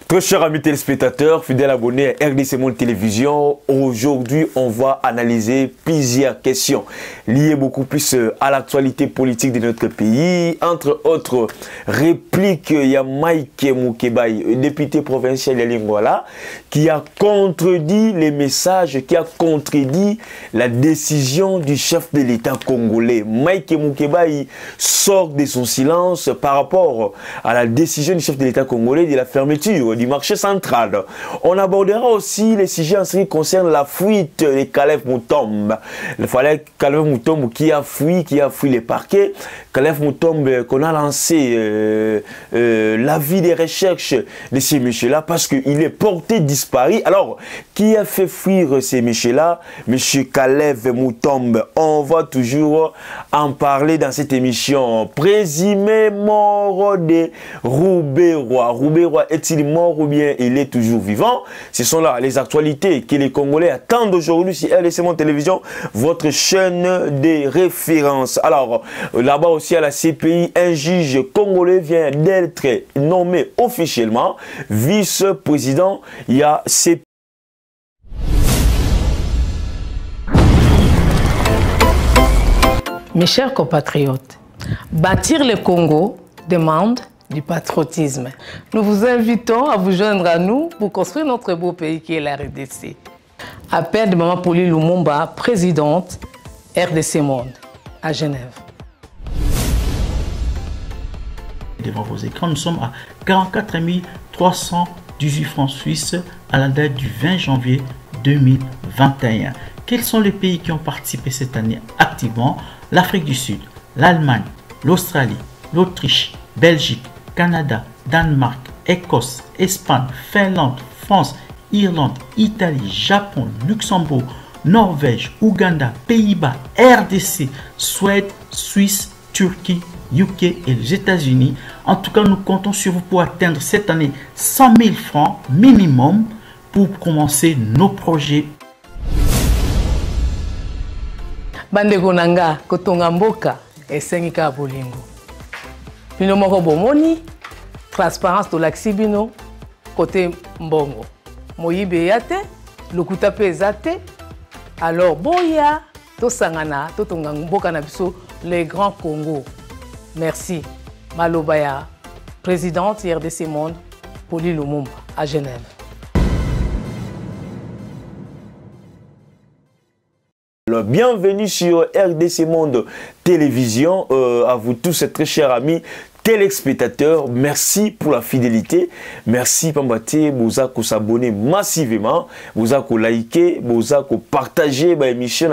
Très chers amis téléspectateurs, fidèles abonnés à RDC Monde Télévision, aujourd'hui on va analyser plusieurs questions liées beaucoup plus à l'actualité politique de notre pays. Entre autres répliques, il y a Mike Moukebaï, député provincial de Lingwala, qui a contredit les messages, qui a contredit la décision du chef de l'État congolais. Mike Moukebaï sort de son silence par rapport à la décision du chef de l'État congolais de la fermeture du marché central. On abordera aussi les sujets en ce qui concerne la fuite de Caleb Moutombe. Il fallait Caleb Moutombe qui a fui les parquets. Caleb Moutombe qu'on a lancé l'avis des recherches de ces messieurs-là parce qu'il est porté disparu. Alors, qui a fait fuir ces messieurs-là? Monsieur Caleb Moutombe. On va toujours en parler dans cette émission. Présumé mort de Roubaix-Roi. Roubaix-Roi est-il mort ou bien il est toujours vivant? Ce sont là les actualités que les Congolais attendent aujourd'hui sur RDC Monde Télévision, votre chaîne de référence. Alors, là-bas aussi à la CPI, un juge congolais vient d'être nommé officiellement vice-président. Il y a CPI. Mes chers compatriotes, bâtir le Congo demande du patriotisme. Nous vous invitons à vous joindre à nous pour construire notre beau pays qui est la RDC. Appel de Maman Pauline Lumumba, présidente RDC Monde, à Genève. Devant vos écrans, nous sommes à 44 318 francs suisses à la date du 20 janvier 2021. Quels sont les pays qui ont participé cette année activement? L'Afrique du Sud, l'Allemagne, l'Australie, l'Autriche, Belgique, Canada, Danemark, Écosse, Espagne, Finlande, France, Irlande, Italie, Japon, Luxembourg, Norvège, Ouganda, Pays-Bas, RDC, Suède, Suisse, Turquie, UK et les États-Unis. En tout cas, nous comptons sur vous pour atteindre cette année 100 000 francs minimum pour commencer nos projets. Bandeko nanga kotonga mboka esengika bolingo. Bino moko bomoni transparence tolakisi bino côté mbongo. Moyibe yate, lokuta pe ezate. Alors boya tosangana totonga mboka na biso les grands Congo. Merci. Malobaya, présidente RDC Monde, Pauline Lumumba à Genève. Bienvenue sur RDC Monde Télévision, à vous tous, très chers amis téléspectateurs. Merci pour la fidélité. Merci Pambate, vous avez s'abonner massivement, vous avez liker, vous avez partager l'émission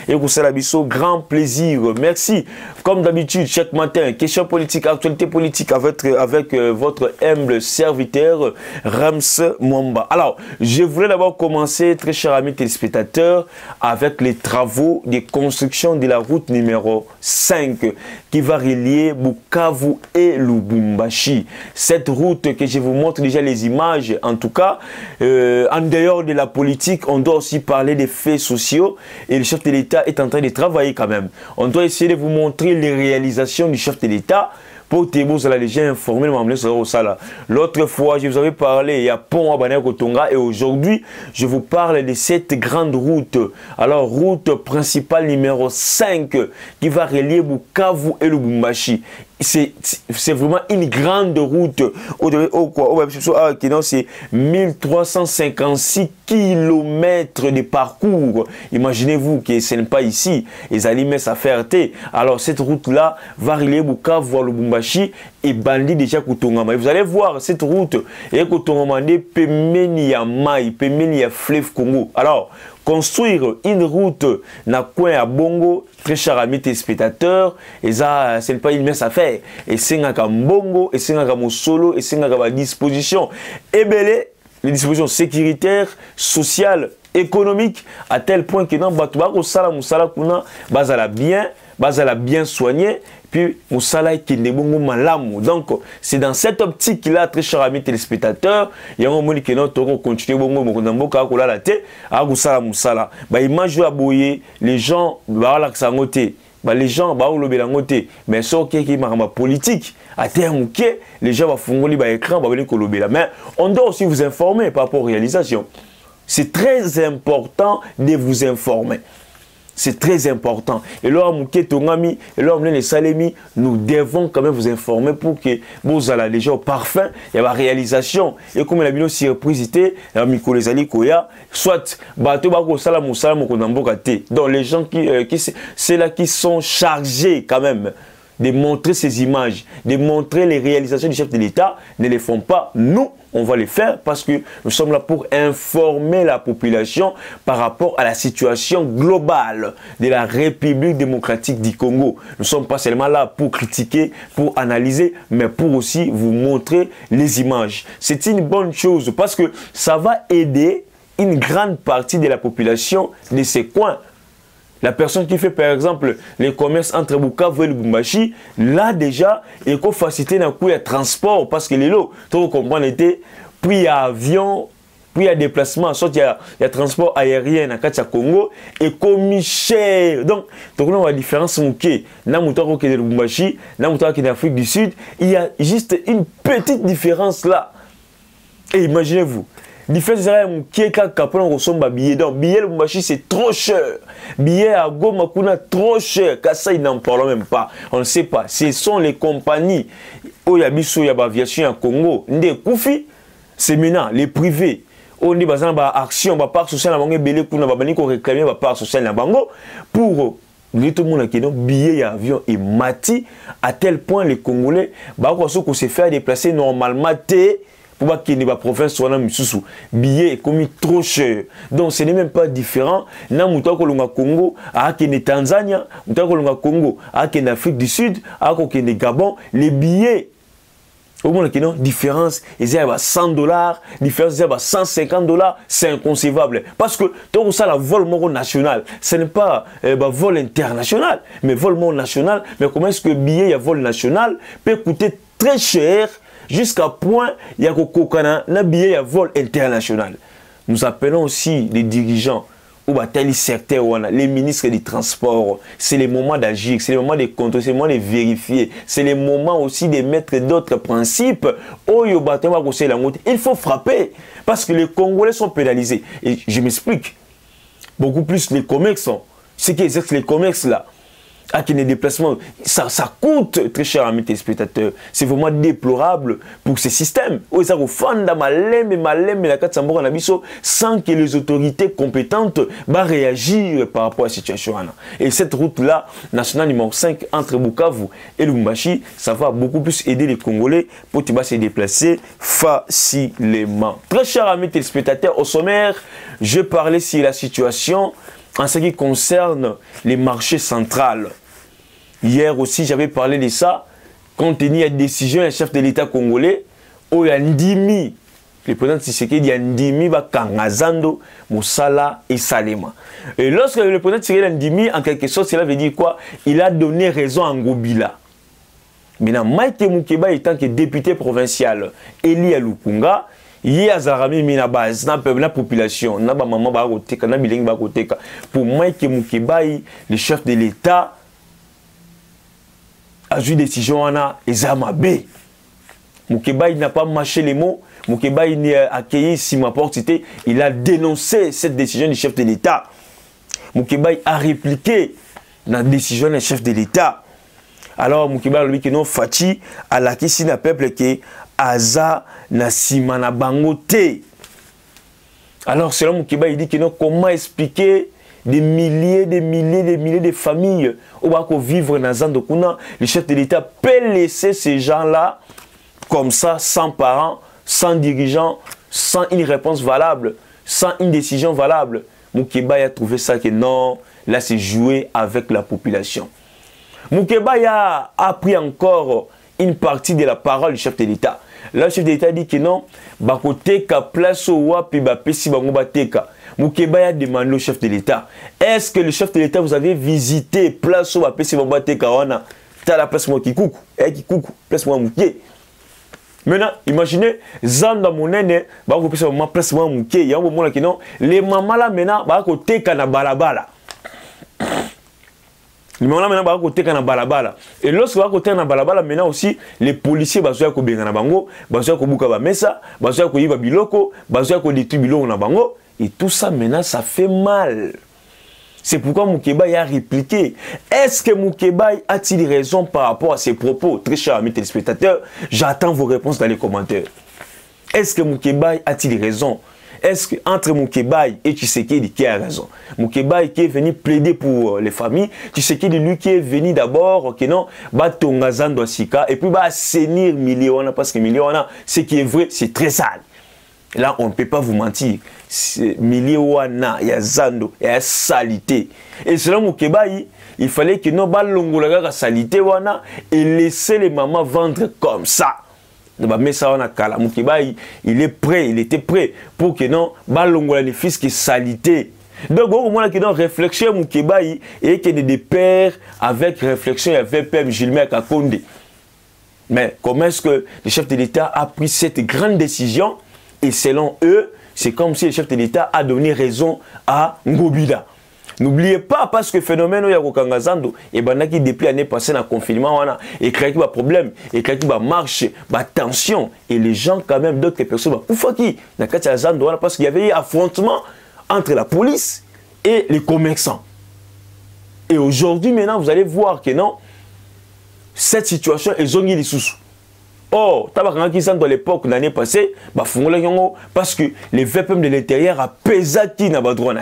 et vous avez grand plaisir. Merci. Comme d'habitude, chaque matin, question politique, actualité politique avec votre humble serviteur Rams Mwamba. Alors, je voulais d'abord commencer, très chers amis téléspectateurs, avec les travaux de construction de la route numéro 5 qui va relier Bukavu et Lubumbashi. Cette route que je vous montre déjà les images, en tout cas, en dehors de la politique, on doit aussi parler des faits sociaux et le chef de l'État est en train de travailler quand même. On doit essayer de vous montrer les réalisations du chef de l'État pour que vous allez déjà informer l'autre fois, je vous avais parlé, il y a Pont à Banaya-Kotonga et aujourd'hui, je vous parle de cette grande route. Alors, route principale numéro 5 qui va relier Bukavu et Lubumbashi. C'est vraiment une grande route. C'est 1356 km de parcours. Imaginez-vous que ce n'est pas ici. Les aliments à faire. Alors cette route-là va relier Bukavu à Lubumbashi et Bandi déjà Kutongama. Vous allez voir cette route. Et Kutongama de Pemeni ya Mai, Pemeni ya Fleuve Congo. Alors, construire une route na coin à Bongo, très chers amis téléspectateurs, et ça, ce n'est pas une mince affaire. Et c'est un Bongo, et c'est un solo, et c'est un disposition. Et belé, les dispositions sécuritaires, sociales, économiques, à tel point que dans Batouba, au Sala Moussala Kuna, Bazala bien soigné. Puis, Moussala qui est bon malamu. Donc, c'est dans cette optique-là, très chers amis téléspectateurs, il y a un moment qui nous continuer bon moko à coller la tête, à Moussala. Bah, image à boyer, les gens, bah, là, ça a noté. bah, les gens bah le belangote mais so qui marama politique à terme que les gens va fongoli ba écran ba venir kolobela mais on doit aussi vous informer par rapport aux réalisations. C'est très important de vous informer. C'est très important. Et là, Tongami, et là, les Salemi, nous devons quand même vous informer pour que vous allez déjà au parfum, il y a la réalisation. Et comme la vidéo surprise, soit, donc les gens c'est là qui sont chargés quand même de montrer ces images, de montrer les réalisations du chef de l'État, ne les font pas. Nous, on va les faire parce que nous sommes là pour informer la population par rapport à la situation globale de la République démocratique du Congo. Nous ne sommes pas seulement là pour critiquer, pour analyser, mais pour aussi vous montrer les images. C'est une bonne chose parce que ça va aider une grande partie de la population de ces coins. La personne qui fait par exemple les commerces entre Bukavu et Lubumbashi, là déjà, il faut faciliter un coup de transport parce que les lots, vous comprenez, puis il y a avion, puis il y a déplacement, soit il y a transport aérien dans le Congo, et comme cher. Donc, on a la différence, qui dans le Lubumbashi, dans l'Afrique du Sud, il y a juste une petite différence là. Et imaginez-vous. Différence qui est quand on ressemble à billet. Donc, billet le Lubumbashi c'est trop cher. Billet à Goma Kuna trop cher. Ça, ils n'en parlent même pas. On ne sait pas. Ce sont les compagnies. Où il y a Bissou, il y a aviation en Congo. Ndé Koufi, c'est maintenant les privés. On dit bazan ba action, ba part social na bango belé kuna ba bani ko réclamer ba part social na bango pour tout le monde qui a billet d'avion et mati à tel point les Congolais bah quoi qu'on se fait déplacer normalement pour qu'il n'y ait pas province soit dans billet est commis trop cher. Donc ce n'est même pas différent. Na muto ko longa Congo, à Kenya Tanzania, muto ko longa Congo, à Kenya Afrique du Sud, à Kenya Gabon, les billets au moins qu'il y a une différence, ils ont 100 $, différence ils ont 150 $, c'est inconcevable. Parce que tout ça, le vol national, ce n'est pas vol international, mais vol national. Mais comment est-ce que le billet à vol national peut coûter très cher jusqu'à point il y a un billet à vol international. Nous appelons aussi les dirigeants ou les ministres des Transports. C'est le moment d'agir, c'est le moment de contrôler, c'est le moment de vérifier, c'est le moment aussi de mettre d'autres principes. Il faut frapper parce que les Congolais sont pénalisés. Et je m'explique. Beaucoup plus les commerçants. Ce qui exercent les commerces là. À qui les déplacements, ça coûte très cher à mes téléspectateurs. C'est vraiment déplorable pour ces systèmes. Sans que les autorités compétentes réagissent par rapport à la situation. Et cette route-là, nationale numéro 5, entre Bukavu et Lubumbashi, ça va beaucoup plus aider les Congolais pour se déplacer facilement. Très cher à mes téléspectateurs, au sommaire, je parlais sur la situation en ce qui concerne les marchés centrales. Hier aussi, j'avais parlé de ça, compte tenu de la décision du chef de l'État congolais, où il y a Ndimi, le président Tshisekedi, il y a Ndimi, Kangazando, Moussala et Salema. Et lorsque le président Tshisekedi Ndimi, en quelque sorte, cela veut dire quoi? Il a donné raison à Ngobila. Maintenant, Mike Moukeba, étant que député provincial, Eli Alukunga, il y a Zarami Mina base, la population, na ba maman ba koteka, na bilingi ba koteka. Pour Mike Moukeba, le chef de l'État a eu décision ana ezamabe. Moukeba n'a pas mâché les mots, Moukeba n'a accueilli si ma porte c'était, il a dénoncé cette décision du chef de l'État. Moukeba a répliqué la décision du chef de l'État. Alors Moukeba lui que non Fati a la question d'un peuple qui Aza na simana bangote. Alors selon Moukeba il dit que non, comment expliquer des milliers de familles où va vivre dans Zandokuna, le chef de l'État peut laisser ces gens-là comme ça, sans parents, sans dirigeants, sans une réponse valable, sans une décision valable. Moukeba a trouvé ça que non, là c'est jouer avec la population. Moukeba a appris encore une partie de la parole du chef de l'État. Là, le chef de l'État dit que non, bakoteka place au wapi bapesi bango bateka. Moukeba a demandé au chef de l'État, est-ce que le chef de l'État vous avez visité place au bapesi bango bateka wana? T'as la place moi qui coucou, kikuku, place moi mouké. Maintenant, imaginez, Zanda Mounene, bakopesa bango place moi mouké. Y'a un moment là que non, les mamans là maintenant bakoteka na balabala. Maintenant, maintenant, côté kana balabala. Et lorsque va côté na balabala, maintenant aussi, les policiers bazoya ko benga na bango, bazoya ko buka ba mesa, bazoya ko yiba biloko, bazoya ko détruire biloko na bango. Et tout ça, maintenant, ça fait mal. C'est pourquoi Moukébaï a répliqué. Est-ce que Moukébaï a-t-il raison par rapport à ses propos? Très chers amis téléspectateurs, j'attends vos réponses dans les commentaires. Est-ce que Moukébaï a-t-il raison? Est-ce qu'entre Moukébaï et Tshisekedi, qui a raison? Moukébaï qui est venu plaider pour les familles, Tshisekedi lui qui est venu d'abord, ok non, Batongazando Sika, et puis va assainir Miliona, parce que Miliona, ce qui est vrai, c'est très sale. Là, on ne peut pas vous mentir. Miliona, il y a Zando, il y a salité. Et selon Moukébaï, il fallait que nous balongolaga salité wana et laisser les mamans vendre comme ça. Mais ça on a kala Moukébaï, il est prêt, il était prêt pour que non balongola les fils qui salité. Donc au moment que non réflexion Moukébaï et que des pères avec réflexion avec père Gilbert Kakonde. Mais comment est-ce que le chef de l'État a pris cette grande décision? Et selon eux, c'est comme si le chef de l'État a donné raison à Ngobila. N'oubliez pas, parce que le phénomène de Kangazando, et qui depuis l'année passée dans le confinement, et créé un problème, et créé une marche, une tension, et les gens, quand même, d'autres personnes, parce qu'il y avait eu affrontement entre la police et les commerçants. Et aujourd'hui, maintenant, vous allez voir que non, cette situation est zonée les sous. Oh, dans l'époque, l'année passée, parce que les VPM de l'intérieur a pesé qui n'a pas droit.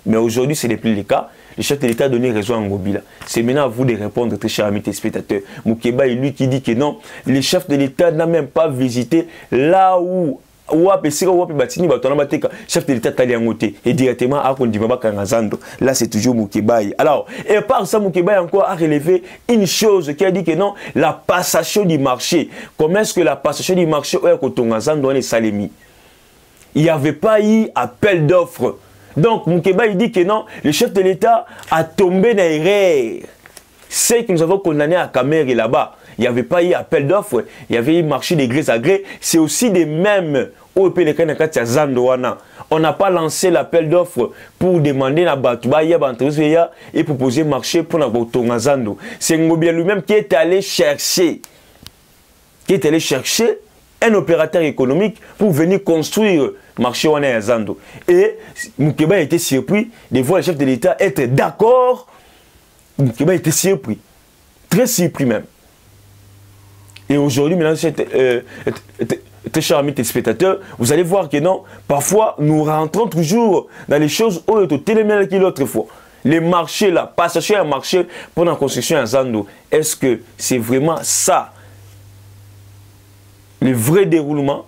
Mais aujourd'hui, ce n'est plus le cas. Le chef de l'État a donné raison à Ngobila. C'est maintenant à vous de répondre, très chers amis téléspectateurs. Moukeba est lui qui dit que non, le chef de l'État n'a même pas visité là où chef de l'État et directement à Kangazando. Là, c'est toujours Moukébaï. Alors, et par ça, Moukébaï encore a relevé une chose qui a dit que non, la passation du marché. Comment est-ce que la passation du marché est Kangazando est Salemi? Il n'y avait pas eu appel d'offres. Donc, Moukébaï dit que non, le chef de l'État a tombé dans l'erreur. C'est que nous avons condamné à Kamer et là-bas. Il n'y avait pas eu appel d'offres, il y avait eu marché des grés à gré. C'est aussi des mêmes OEP on n'a pas lancé l'appel d'offres pour demander à Batoubaïa et proposer marché pour Nabotongazando. C'est Ngobia lui-même qui est allé chercher un opérateur économique pour venir construire marché Wana Zando. Et Moukeba était surpris de voir le chef de l'État être d'accord. Moukeba était surpris, très surpris même. Et aujourd'hui, maintenant, très chers amis téléspectateurs, vous allez voir que non, parfois, nous rentrons toujours dans les choses où il y a l'autre fois. Les marchés là, passager un marché pour la construction à Zando, est-ce que c'est vraiment ça, le vrai déroulement?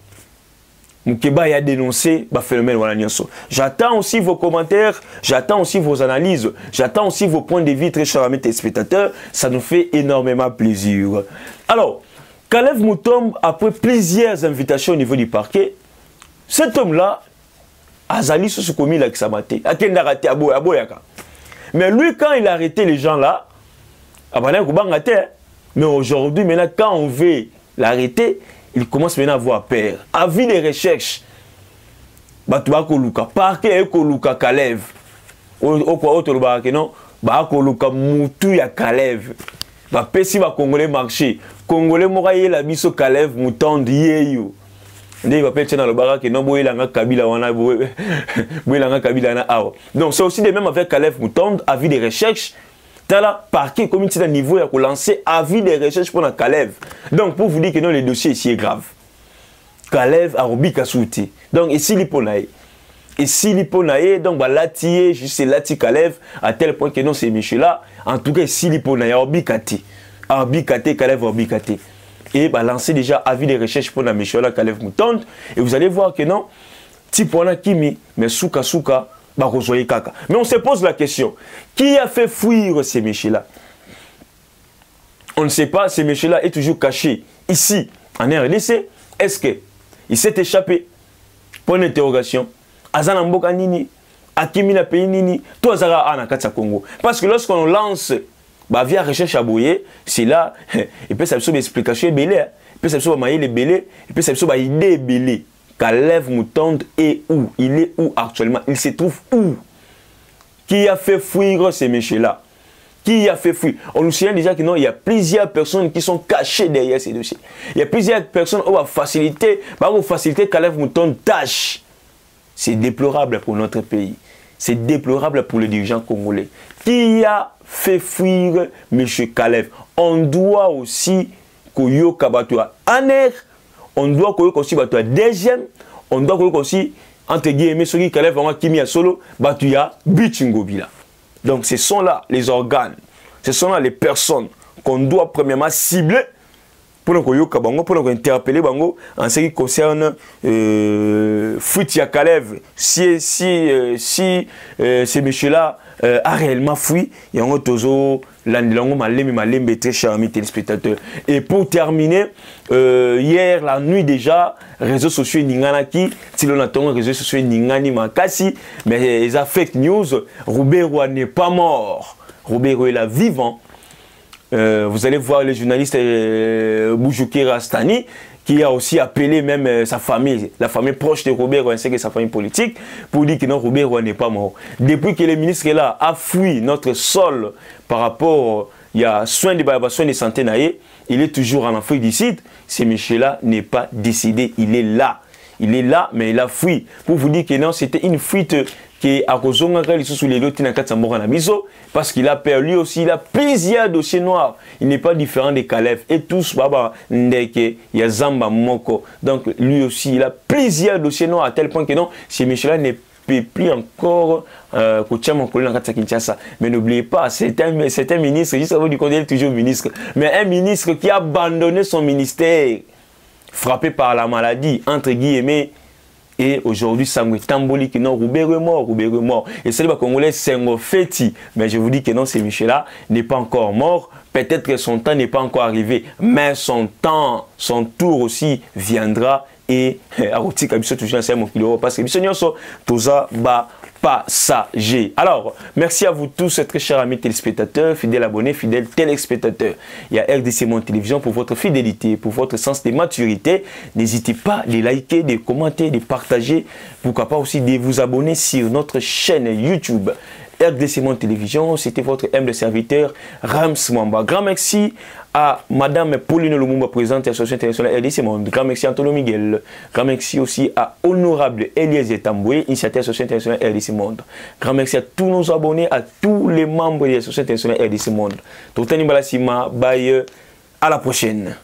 Moukeba a dénoncé le phénomène. J'attends aussi vos commentaires, j'attends aussi vos analyses, j'attends aussi vos points de vue, très chers amis téléspectateurs. Ça nous fait énormément plaisir. Alors, Kalev Moutombe, après plusieurs invitations au niveau du parquet, cet homme-là, Azali se commis avec Samate, mais lui, quand il a arrêté les gens là, mais aujourd'hui, maintenant, quand on veut l'arrêter, il commence maintenant à avoir peur. Avis des recherches, parquet et Koluka Kalev, Koluka Moutou ya Kalev. Si va Congolais marché, Congolais moraye la biso Kalev Moutonde yeyo. Ndé va peut-être dans le barak et non boye langa Kabila wana boye langa Kabila na awa. Donc c'est aussi de même avec Kalev Moutonde, avis des recherches. Tala parquet comité d'un niveau à lancer avis des recherches pour la Kalev. Donc pour vous dire que non, le dossier ici est grave. Kalev a robi kasouti. Donc ici l'hyponaï. Et si l'hyponaïe, donc bah lati juste lati Kalev à tel point que non c'est Michel là. En tout cas si l'hyponaïe a obikate Kalev a obikate. Et bah lancer déjà avis de recherche pour la Michel là Kalev Moutonde. Et vous allez voir que non, tipona kimi mais souka bah rejoyer kaka. Mais on se pose la question, qui a fait fuir ces Michel là? On ne sait pas, ces Michel là est toujours caché ici en RDC. Est-ce que il s'est échappé? Point d'interrogation. Azana mboka nini, akimi na pays nini, tout azara ana katsa Congo. Parce que lorsqu'on lance via recherche à Boye, c'est là, il peut s'absorber des explications belé, il peut s'absorber les belé, il peut s'absorber idée belé. Kalev Moutonde est où? Il est où actuellement? Il se trouve où? Qui a fait fuir ces messieurs-là? Qui a fait fuir? On nous signale déjà que non, il y a plusieurs personnes qui sont cachées derrière ces dossiers. Il y a plusieurs personnes qui vont faciliter Kalev Mouton tâche. C'est déplorable pour notre pays. C'est déplorable pour les dirigeants congolais. Qui a fait fuir M. Kalev? On doit aussi Koyo Kabatua Aner, on doit Koyo aussi Batua deuxième, on doit Koyo aussi entre guillemets ceux qui Kalev vraiment Kimia Solo, Batuya Bichingobila. Donc ce sont là les organes, ce sont là les personnes qu'on doit premièrement cibler pour nous interpeller bango en ce qui concerne Fuitia Kalev. Si ce monsieur-là a réellement fui, il y a un autre très cher amis téléspectateurs. Et pour terminer, hier la nuit déjà, réseaux sociaux Ninganaki, si l'on attend réseaux sociaux Ningani Makasi, mais ils ont fake news, Roubero n'est pas mort, Roubero est là vivant. Vous allez voir le journaliste Boujouki Rastani qui a aussi appelé même sa famille, la famille proche de Robert, ainsi que sa famille politique, pour dire que non, Robert n'est pas mort. Depuis que le ministre est là, a fui notre sol par rapport il y a soin de santé, il est toujours en Afrique du Sud. Ce monsieur-là n'est pas décédé, il est là. Il est là, mais il a fui. Pour vous dire que non, c'était une fuite qui a causé sous les lotis parce qu'il a peur. Lui aussi, il a plusieurs dossiers noirs. Il n'est pas différent des Kalev. Et tous, Baba Ndeke, Yazamba Moko. Donc, lui aussi, il a plusieurs dossiers noirs à tel point que non, ce monsieur-là n'est plus encore mais n'oubliez pas, c'est un ministre, juste avant du côté, il est toujours ministre, mais un ministre qui a abandonné son ministère, frappé par la maladie, entre guillemets, et aujourd'hui, Sangwe Tamboli qui non, Roubert est mort. Et c'est le Congolais Sengo Feti. Mais je vous dis que non, ce monsieur-là n'est pas encore mort. Peut-être que son temps n'est pas encore arrivé. Mais son temps, son tour aussi viendra. Et Aroti Kabiso toujours un mon kilo. Parce que Bissonioso, Toza ba passager. Alors, merci à vous tous, très chers amis téléspectateurs, fidèles abonnés, fidèles téléspectateurs. Il y a RDC Monde Télévision pour votre fidélité, pour votre sens de maturité. N'hésitez pas de liker, de commenter, de partager. Pourquoi pas aussi de vous abonner sur notre chaîne YouTube. RDC Monde Télévision, c'était votre humble serviteur Rams Mwamba. Grand merci à Madame Pauline Lumumba, présidente de l'Association internationale RDC Monde. Grand merci à Antonio Miguel. Grand merci aussi à Honorable Eliezer Tamboué, initiateur de l'Association internationale RDC Monde. Grand merci à tous nos abonnés, à tous les membres de l'Association internationale RDC Monde. Totani Balasima, bye, à la prochaine.